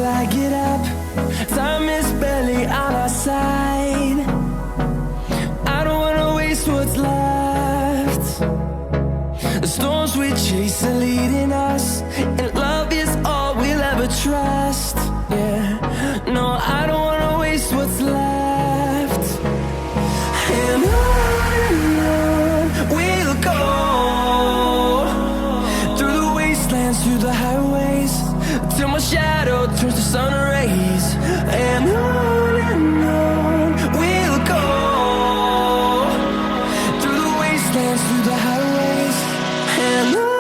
till I get up. Time is barely on our side. I don't wanna waste what's left. The storms we chase are leading us, and love is all we'll ever trust. Yeah, no, I don't wanna waste what's left. And on we'll go, through the wastelands, through the highways, till my shadow turns to sun rays. And on we'll go, through the wastelands, through the highways, and on.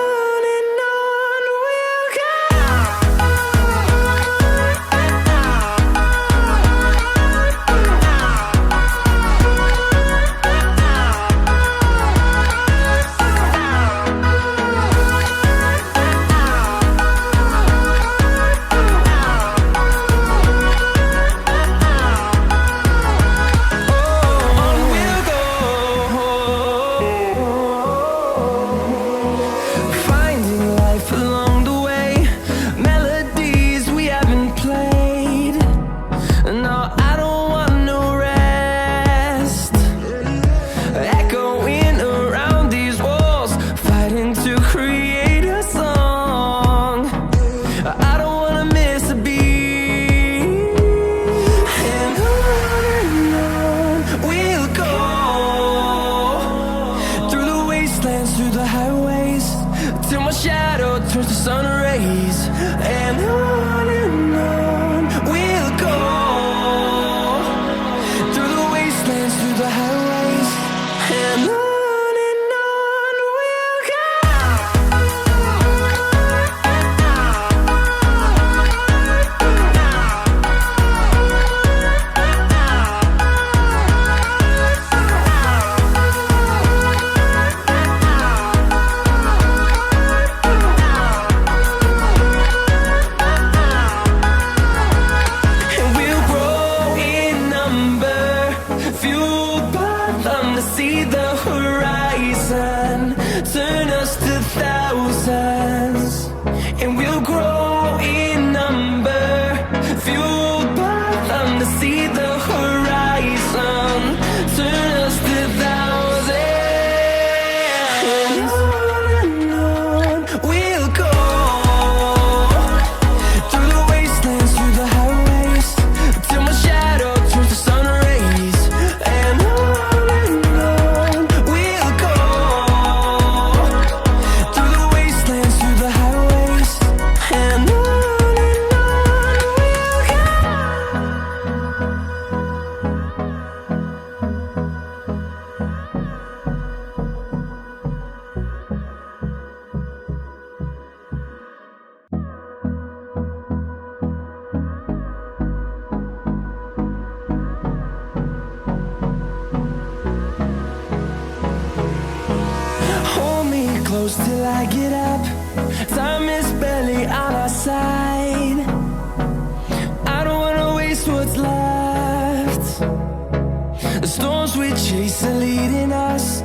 Till I get up, time is barely on our side. I don't wanna waste what's left. The storms we chase are leading us,